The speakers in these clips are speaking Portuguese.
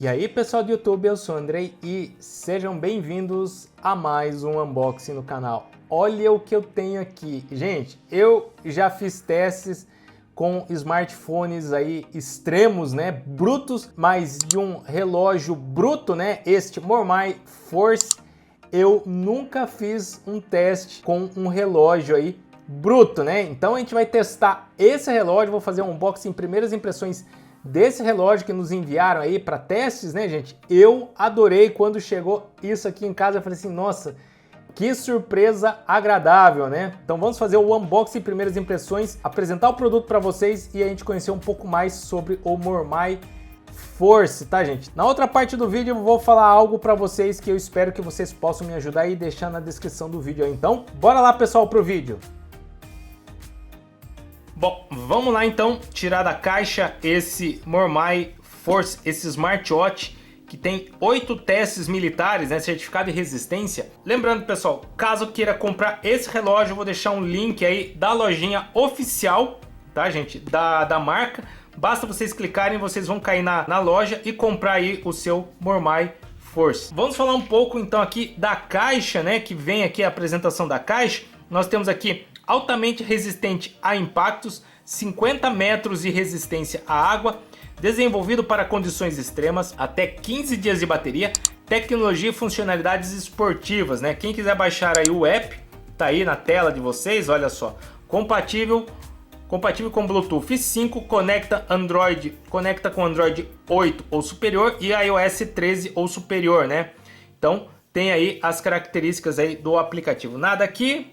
E aí pessoal do YouTube, eu sou o Andrei e sejam bem-vindos a mais um unboxing no canal. Olha o que eu tenho aqui. Gente, eu já fiz testes com smartphones aí extremos, né, brutos, mas de um relógio bruto, né, este Mormai Force, eu nunca fiz um teste com um relógio aí bruto, né? Então a gente vai testar esse relógio, vou fazer um unboxing, primeiras impressões desse relógio que nos enviaram aí para testes, né, gente? Eu adorei quando chegou isso aqui em casa, eu falei assim, nossa, que surpresa agradável, né? Então vamos fazer o unboxing, primeiras impressões, apresentar o produto para vocês e a gente conhecer um pouco mais sobre o Mormai Force, tá, gente? Na outra parte do vídeo eu vou falar algo para vocês que eu espero que vocês possam me ajudar e deixar na descrição do vídeo aí. Então, bora lá, pessoal, pro vídeo. Bom, vamos lá então tirar da caixa esse Mormai Force, esse smartwatch que tem 8 testes militares, né, certificado de resistência. Lembrando, pessoal, caso queira comprar esse relógio, eu vou deixar um link aí da lojinha oficial, tá, gente, da marca. Basta vocês clicarem, vocês vão cair na loja e comprar aí o seu Mormai Force. Vamos falar um pouco então aqui da caixa, né, que vem aqui a apresentação da caixa. Nós temos aqui altamente resistente a impactos, 50 metros de resistência à água, desenvolvido para condições extremas, até 15 dias de bateria, tecnologia e funcionalidades esportivas, né? Quem quiser baixar aí o app, tá aí na tela de vocês, olha só, compatível com Bluetooth 5, conecta com Android 8 ou superior e iOS 13 ou superior, né? Então tem aí as características aí do aplicativo. Nada aqui,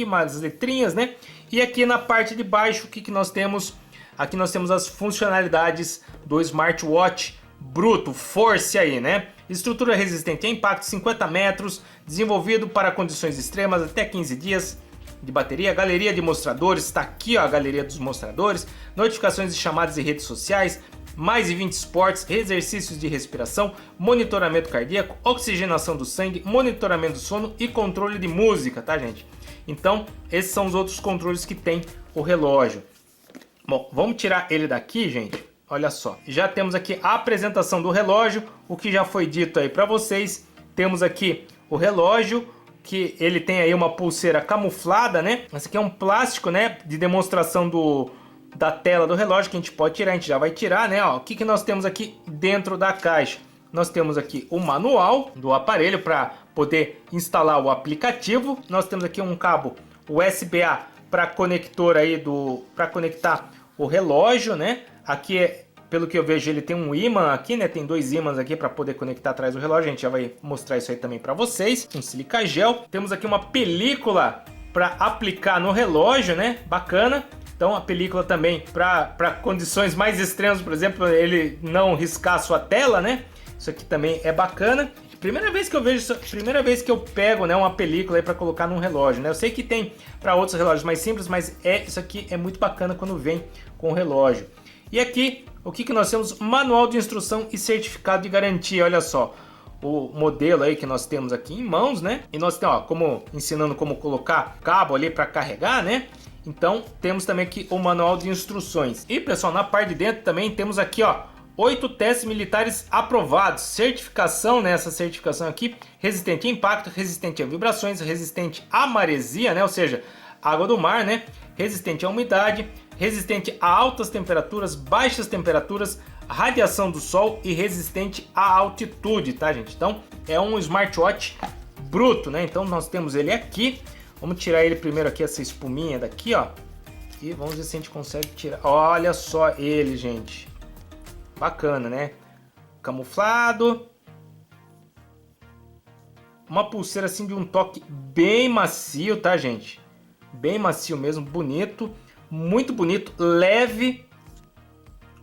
mais letrinhas, né? E aqui na parte de baixo, o que nós temos? Aqui nós temos as funcionalidades do smartwatch bruto, Force aí, né? Estrutura resistente a impacto, 50 metros, desenvolvido para condições extremas, até 15 dias de bateria, galeria de mostradores, está aqui ó, a galeria dos mostradores, notificações de chamadas e redes sociais, mais de 20 esportes, exercícios de respiração, monitoramento cardíaco, oxigenação do sangue, monitoramento do sono e controle de música, tá, gente? Então, esses são os outros controles que tem o relógio. Bom, vamos tirar ele daqui, gente. Olha só, já temos aqui a apresentação do relógio, o que já foi dito aí para vocês. Temos aqui o relógio, que ele tem aí uma pulseira camuflada, né? Esse aqui é um plástico, né, de demonstração da tela do relógio, que a gente pode tirar, a gente já vai tirar, né? Ó, o que nós temos aqui dentro da caixa? Nós temos aqui o manual do aparelho para poder instalar o aplicativo. Nós temos aqui um cabo USB-A para conector aí para conectar o relógio, né? Aqui pelo que eu vejo, ele tem um ímã aqui, né? Tem 2 ímãs aqui para poder conectar atrás do relógio. A gente já vai mostrar isso aí também para vocês. Um silica gel. Temos aqui uma película para aplicar no relógio, né? Bacana. Então a película também para condições mais extremas, por exemplo, ele não riscar a sua tela, né? Isso aqui também é bacana. Primeira vez que eu vejo isso, primeira vez que eu pego, né, uma película aí para colocar num relógio, né? Eu sei que tem para outros relógios mais simples, mas isso aqui é muito bacana quando vem com o relógio. E aqui, o que nós temos? Manual de instrução e certificado de garantia, olha só. O modelo aí que nós temos aqui em mãos, né? E nós temos, ó, ensinando como colocar cabo ali para carregar, né? Então, temos também aqui o manual de instruções. E, pessoal, na parte de dentro também temos aqui, ó, 8 testes militares aprovados. Certificação, né? Essa certificação aqui, resistente a impacto, resistente a vibrações, resistente à maresia, né? Ou seja, água do mar, né? Resistente à umidade, resistente a altas temperaturas, baixas temperaturas, radiação do sol e resistente à altitude, tá, gente? Então, é um smartwatch bruto, né? Então, nós temos ele aqui. Vamos tirar ele primeiro aqui, essa espuminha daqui, ó. E vamos ver se a gente consegue tirar. Olha só ele, gente. Bacana, né? Camuflado. Uma pulseira assim de um toque bem macio, tá, gente? Bem macio mesmo, bonito. Muito bonito, leve.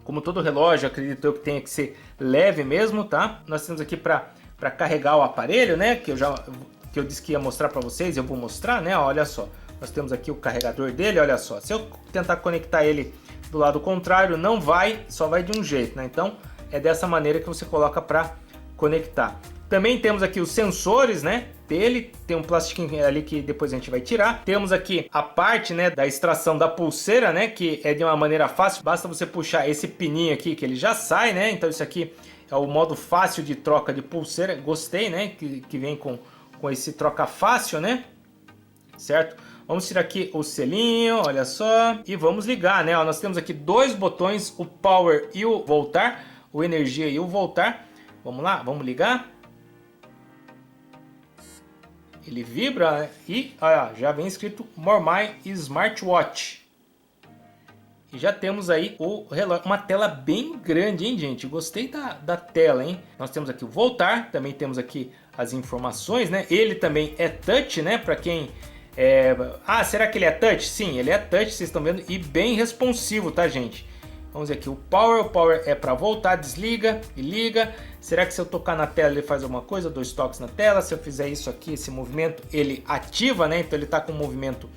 Como todo relógio, acredito eu que tenha que ser leve mesmo, tá? Nós temos aqui para carregar o aparelho, né? Que eu disse que ia mostrar para vocês, eu vou mostrar, né? Olha só, nós temos aqui o carregador dele, olha só. Se eu tentar conectar ele do lado contrário, não vai, só vai de um jeito, né? Então, é dessa maneira que você coloca para conectar. Também temos aqui os sensores, né? dele, tem um plastiquinho ali que depois a gente vai tirar. Temos aqui a parte, né, da extração da pulseira, né, que é de uma maneira fácil, basta você puxar esse pininho aqui que ele já sai, né, então isso aqui é o modo fácil de troca de pulseira, gostei, né, que vem com esse troca fácil, né, certo? Vamos tirar aqui o selinho, olha só, e vamos ligar, né, ó, nós temos aqui dois botões, o Power e o Voltar, o Energia e o Voltar. Vamos lá, vamos ligar. Ele vibra, né? E olha, já vem escrito Mormai Smartwatch. E já temos aí o relógio, uma tela bem grande, hein, gente? Gostei da tela, hein? Nós temos aqui o Voltar, também temos aqui as informações, né? Ele também é touch, né? Para quem Ah, será que ele é touch? Sim, ele é touch, vocês estão vendo, e bem responsivo, tá, gente? Vamos ver aqui o Power é para voltar, desliga e liga. Será que se eu tocar na tela ele faz alguma coisa? 2 toques na tela. Se eu fizer isso aqui, esse movimento, ele ativa, né? Então ele tá com um movimento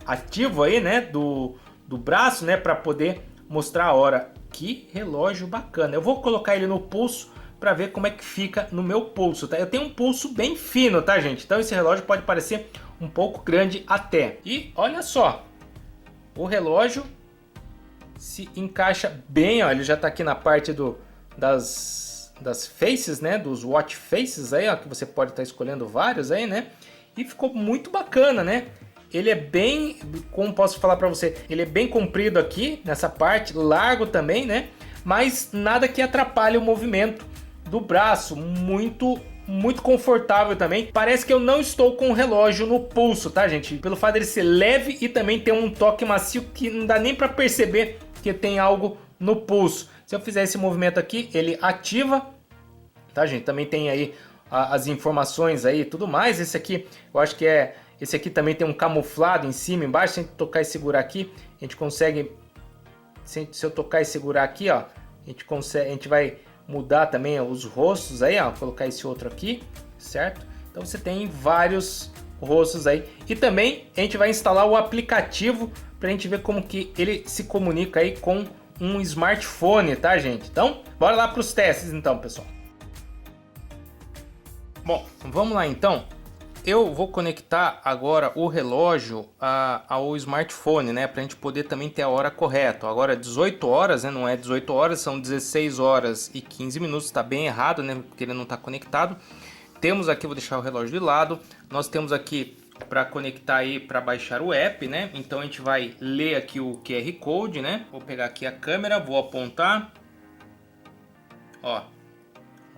ativo aí, né? Do braço, né? Para poder mostrar a hora. Que relógio bacana. Eu vou colocar ele no pulso para ver como é que fica no meu pulso, tá? Eu tenho um pulso bem fino, tá, gente? Então esse relógio pode parecer um pouco grande até. E olha só, o relógio se encaixa bem, ó, ele já tá aqui na parte das faces, né, dos watch faces aí, ó, que você pode estar escolhendo vários aí, né, e ficou muito bacana, né, ele é bem, como posso falar para você, ele é bem comprido aqui, nessa parte, largo também, né, mas nada que atrapalhe o movimento do braço, muito confortável também. Parece que eu não estou com o relógio no pulso, tá, gente? Pelo fato dele ser leve e também ter um toque macio que não dá nem para perceber que tem algo no pulso. Se eu fizer esse movimento aqui, ele ativa, tá, gente? Também tem aí as informações aí e tudo mais. Esse aqui, eu acho que esse aqui também tem um camuflado em cima, embaixo. Se a gente tocar e segurar aqui, a gente consegue, se eu tocar e segurar aqui, ó, a gente vai mudar também os rostos aí, ó, colocar esse outro aqui, certo? Então você tem vários rostos aí. E também a gente vai instalar o aplicativo pra gente ver como que ele se comunica aí com um smartphone, tá, gente? Então, bora lá para os testes então, pessoal. Bom, vamos lá então. Eu vou conectar agora o relógio ao smartphone, né? Pra gente poder também ter a hora correta. Agora 18 horas, né? Não é 18 horas, são 16 horas e 15 minutos. Tá bem errado, né? Porque ele não tá conectado. Temos aqui, vou deixar o relógio de lado. Nós temos aqui para conectar aí, para baixar o app, né? Então a gente vai ler aqui o QR Code, né? Vou pegar aqui a câmera, vou apontar. Ó,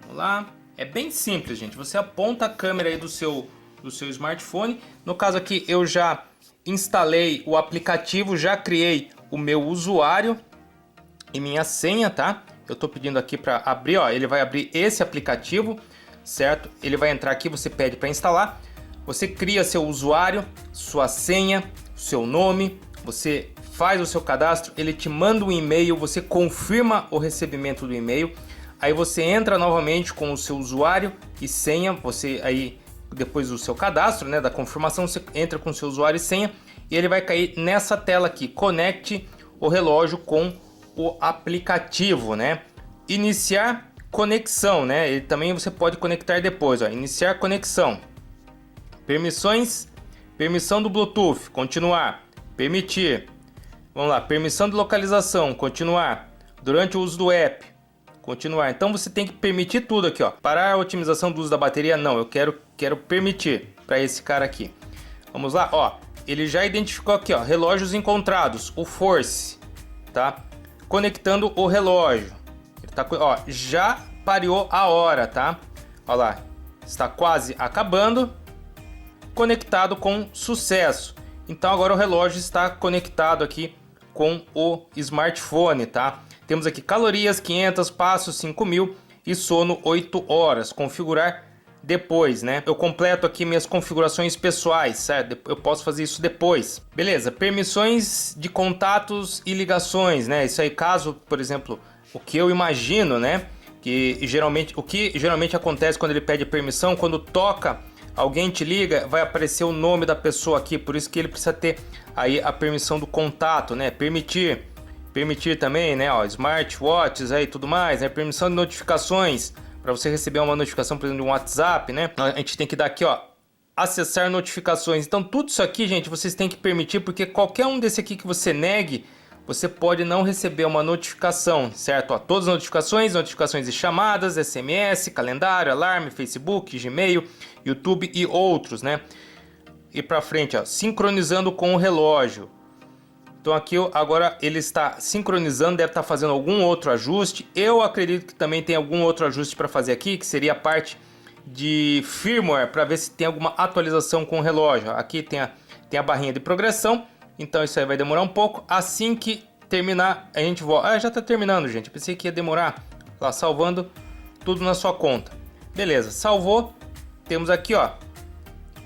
vamos lá. É bem simples, gente. Você aponta a câmera aí do seu smartphone. No caso aqui eu já instalei o aplicativo, já criei o meu usuário e minha senha, tá? Eu tô pedindo aqui para abrir, ó, ele vai abrir esse aplicativo, certo? Ele vai entrar aqui, você pede para instalar. Você cria seu usuário, sua senha, seu nome, você faz o seu cadastro, ele te manda um e-mail, você confirma o recebimento do e-mail. Aí você entra novamente com o seu usuário e senha, você aí depois do seu cadastro, né, da confirmação, você entra com o seu usuário e senha e ele vai cair nessa tela aqui, conecte o relógio com o aplicativo, né? Iniciar conexão, né? Ele também você pode conectar depois, ó, iniciar conexão. Permissões, permissão do Bluetooth, continuar, permitir. Vamos lá, permissão de localização, continuar. Durante o uso do app, continuar. Então você tem que permitir tudo aqui, ó. Parar a otimização do uso da bateria, não, eu quero permitir para esse cara aqui. Vamos lá, ó. Ele já identificou aqui, ó, relógios encontrados, o Force, tá? Conectando o relógio. Ele tá, ó, já pareou a hora, tá? Ó lá, está quase acabando. Conectado com sucesso. Então agora o relógio está conectado aqui com o smartphone, tá? Temos aqui calorias 500, passos 5.000 e sono 8 horas. Configurar depois, né? Eu completo aqui minhas configurações pessoais, certo? Eu posso fazer isso depois. Beleza, permissões de contatos e ligações, né? Isso aí caso, por exemplo, o que eu imagino, né? O que geralmente acontece quando ele pede permissão, quando toca, alguém te liga, vai aparecer o nome da pessoa aqui, por isso que ele precisa ter aí a permissão do contato, né? Permitir também, né? Ó, smartwatches aí, tudo mais, né? Permissão de notificações, para você receber uma notificação, por exemplo, de um WhatsApp, né? A gente tem que dar aqui, ó, acessar notificações. Então tudo isso aqui, gente, vocês têm que permitir, porque qualquer um desse aqui que você negue, você pode não receber uma notificação, certo? Ó, todas as notificações de chamadas, SMS, calendário, alarme, Facebook, Gmail, YouTube e outros, né? E para frente, ó, sincronizando com o relógio. Então aqui agora ele está sincronizando, deve estar fazendo algum outro ajuste. Eu acredito que também tem algum outro ajuste para fazer aqui, que seria a parte de firmware, para ver se tem alguma atualização com o relógio. Aqui tem a barrinha de progressão, então isso aí vai demorar um pouco. Assim que terminar, a gente volta. Ah, já está terminando, gente. Eu pensei que ia demorar. Lá, salvando tudo na sua conta. Beleza, salvou. Temos aqui, ó,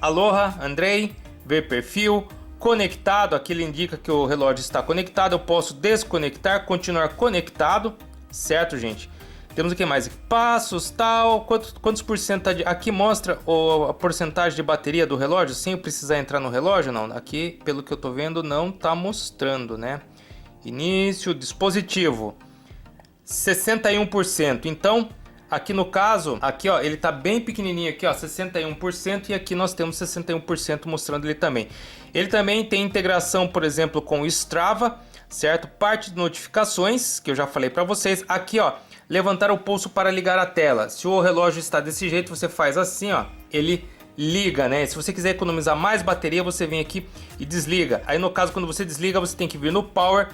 Aloha, Andrei, ver perfil, conectado. Aqui ele indica que o relógio está conectado. Eu posso desconectar, continuar conectado, certo, gente? Temos aqui mais passos, tal, quantos por cento aqui mostra a porcentagem de bateria do relógio, sem eu precisar entrar no relógio, não. Aqui, pelo que eu tô vendo, não tá mostrando, né? Início, dispositivo, 61%. Então, aqui no caso, aqui ó, ele tá bem pequenininho aqui, ó, 61%, e aqui nós temos 61% mostrando ele também. Ele também tem integração, por exemplo, com o Strava, certo? Parte de notificações, que eu já falei para vocês. Aqui, ó, levantar o pulso para ligar a tela. Se o relógio está desse jeito, você faz assim, ó, ele liga, né? Se você quiser economizar mais bateria, você vem aqui e desliga. Aí no caso, quando você desliga, você tem que vir no Power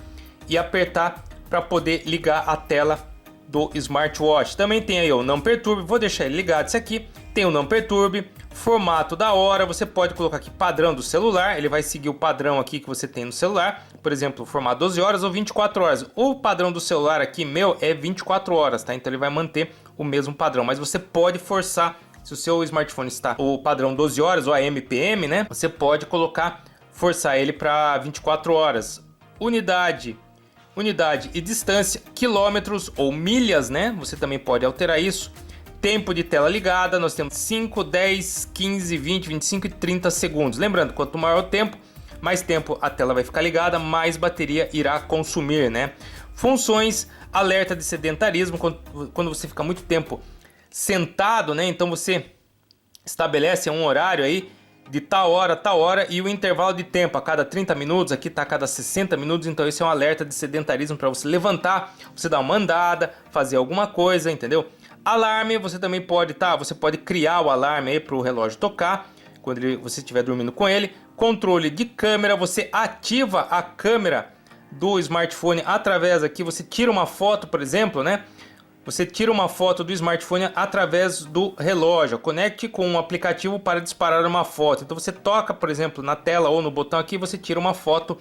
e apertar para poder ligar a tela do smartwatch. Também tem aí o não perturbe, vou deixar ele ligado esse aqui. Tem o não perturbe, formato da hora, você pode colocar aqui padrão do celular, ele vai seguir o padrão aqui que você tem no celular, por exemplo, formato 12 horas ou 24 horas. O padrão do celular aqui, meu, é 24 horas, tá? Então ele vai manter o mesmo padrão, mas você pode forçar, se o seu smartphone está o padrão 12 horas ou a MPM, né? Você pode forçar ele para 24 horas. Unidade e distância, quilômetros ou milhas, né? Você também pode alterar isso. Tempo de tela ligada, nós temos 5, 10, 15, 20, 25 e 30 segundos. Lembrando, quanto maior o tempo, mais tempo a tela vai ficar ligada, mais bateria irá consumir, né? Funções, alerta de sedentarismo, quando você fica muito tempo sentado, né? Então você estabelece um horário aí de tal hora, e o intervalo de tempo a cada 30 minutos, aqui está a cada 60 minutos, então esse é um alerta de sedentarismo para você levantar, você dar uma andada, fazer alguma coisa, entendeu? Alarme, você também pode, você pode criar o alarme aí para o relógio tocar, quando você estiver dormindo com ele. Controle de câmera, você ativa a câmera do smartphone através aqui, você tira uma foto, por exemplo, né? Você tira uma foto do smartphone através do relógio. Conecte com um aplicativo para disparar uma foto. Então você toca, por exemplo, na tela ou no botão aqui, você tira uma foto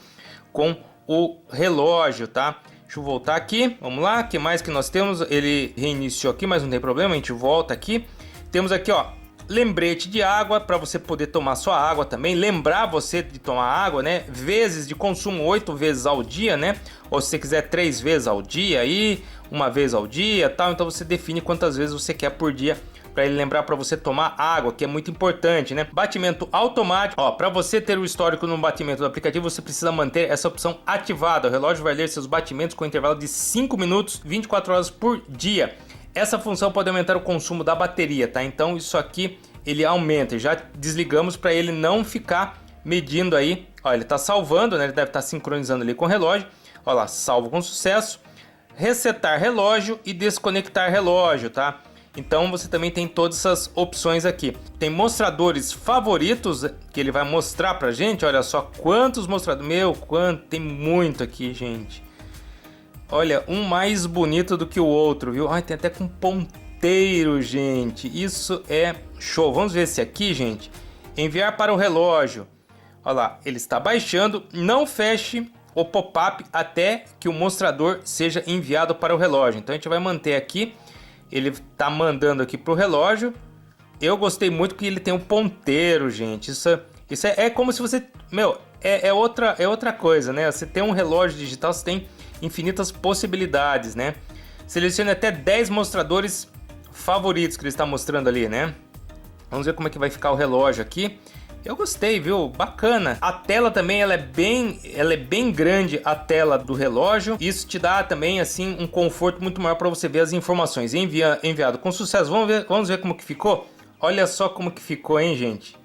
com o relógio, tá? Deixa eu voltar aqui, vamos lá, o que mais que nós temos? Ele reiniciou aqui, mas não tem problema, a gente volta aqui. Temos aqui, ó, lembrete de água, para você poder tomar sua água também, lembrar você de tomar água, né? Vezes de consumo, 8 vezes ao dia, né? Ou se você quiser 3 vezes ao dia, aí, uma vez ao dia, tal. Então você define quantas vezes você quer por dia, para ele lembrar para você tomar água, que é muito importante, né? Batimento automático, ó, para você ter o histórico no batimento do aplicativo, você precisa manter essa opção ativada. O relógio vai ler seus batimentos com intervalo de 5 minutos, 24 horas por dia. Essa função pode aumentar o consumo da bateria, tá? Então isso aqui ele aumenta. Já desligamos para ele não ficar medindo aí. Ó, ele está salvando, né? Ele deve estar sincronizando ali com o relógio. Olha lá, salvo com sucesso. Resetar relógio e desconectar relógio, tá? Então você também tem todas essas opções aqui. Tem mostradores favoritos que ele vai mostrar pra gente. Olha só quantos mostradores. Meu, quanto, tem muito aqui, gente. Olha, um mais bonito do que o outro, viu? Ai, tem até com ponteiro, gente. Isso é show. Vamos ver esse aqui, gente. Enviar para o relógio. Olha lá, ele está baixando. Não feche o pop-up até que o mostrador seja enviado para o relógio. Então a gente vai manter aqui. Ele está mandando aqui para o relógio. Eu gostei muito que ele tem um ponteiro, gente. Isso é como se você... Meu, é outra coisa, né? Você tem um relógio digital, você tem infinitas possibilidades, né? Selecione até 10 mostradores favoritos que ele está mostrando ali, né? Vamos ver como é que vai ficar o relógio aqui. Eu gostei, viu? Bacana. A tela também, ela é bem grande, a tela do relógio. Isso te dá também, assim, um conforto muito maior para você ver as informações. Enviado com sucesso. Vamos ver como que ficou? Olha só como que ficou, hein, gente?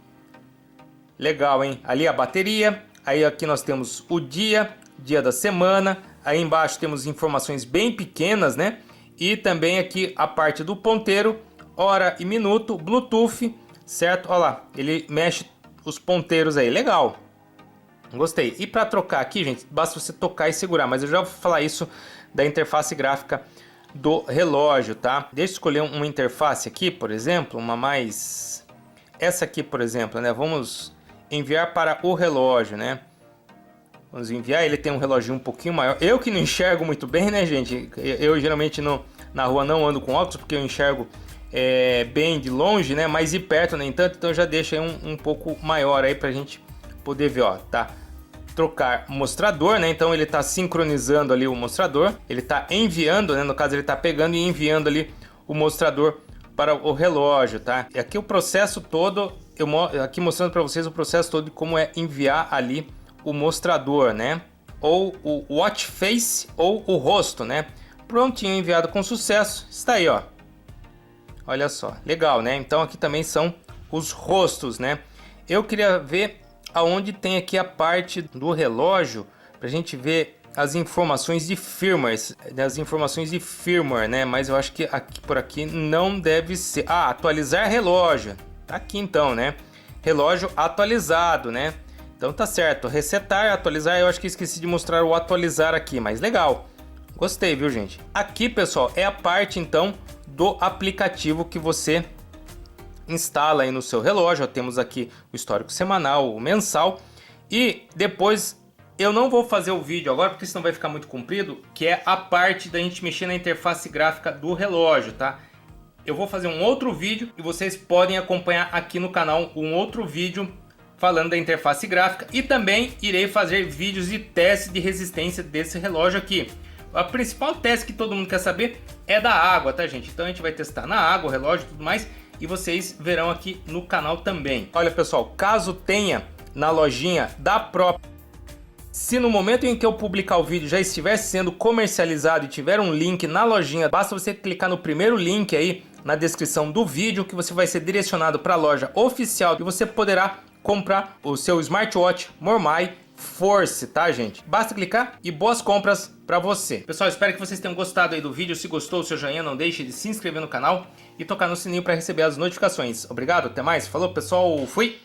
Legal, hein? Ali a bateria, aí aqui nós temos o dia da semana, aí embaixo temos informações bem pequenas, né? E também aqui a parte do ponteiro, hora e minuto, Bluetooth, certo? Olha lá, ele mexe os ponteiros aí, legal. Gostei. E para trocar aqui, gente, basta você tocar e segurar, mas eu já vou falar isso da interface gráfica do relógio, tá? Deixa eu escolher uma interface aqui, por exemplo, uma mais... Essa aqui, por exemplo, né? Vamos enviar para o relógio, né? Vamos enviar, ele tem um reloginho um pouquinho maior. Eu que não enxergo muito bem, né, gente? Eu geralmente na rua não ando com óculos, porque eu enxergo bem de longe, né? Mas de perto nem tanto, então eu já deixo aí um pouco maior aí pra gente poder ver, ó, tá? Trocar mostrador, né? Então ele tá sincronizando ali o mostrador. Ele tá enviando, né? No caso ele tá pegando e enviando ali o mostrador para o relógio, tá? E aqui o processo todo, aqui mostrando para vocês o processo todo de como é enviar ali o mostrador, né? Ou o watch face ou o rosto, né? Prontinho, enviado com sucesso. Está aí, ó. Olha só, legal, né? Então aqui também são os rostos, né? Eu queria ver aonde tem aqui a parte do relógio pra gente ver as informações de firmware, né? Mas eu acho que aqui por aqui não deve ser. Ah, atualizar relógio. Tá aqui então, né? Relógio atualizado, né? Então tá certo. Resetar, atualizar, eu acho que esqueci de mostrar o atualizar aqui, mas legal. Gostei, viu, gente? Aqui, pessoal, é a parte então do aplicativo que você instala aí no seu relógio. Ó, temos aqui o histórico semanal, o mensal, e depois eu não vou fazer o vídeo agora porque senão vai ficar muito comprido, que é a parte da gente mexer na interface gráfica do relógio, tá? Eu vou fazer um outro vídeo e vocês podem acompanhar aqui no canal um outro vídeo falando da interface gráfica, e também irei fazer vídeos de teste de resistência desse relógio aqui. A principal teste que todo mundo quer saber é da água, tá, gente? Então a gente vai testar na água, o relógio e tudo mais, e vocês verão aqui no canal também. Olha, pessoal, caso tenha na lojinha da própria, se no momento em que eu publicar o vídeo já estiver sendo comercializado e tiver um link na lojinha, basta você clicar no primeiro link aí na descrição do vídeo, que você vai ser direcionado para a loja oficial e você poderá comprar o seu smartwatch Mormai Force, tá, gente? Basta clicar e boas compras para você. Pessoal, espero que vocês tenham gostado aí do vídeo. Se gostou, o seu joinha, não deixe de se inscrever no canal e tocar no sininho para receber as notificações. Obrigado, até mais. Falou, pessoal. Fui!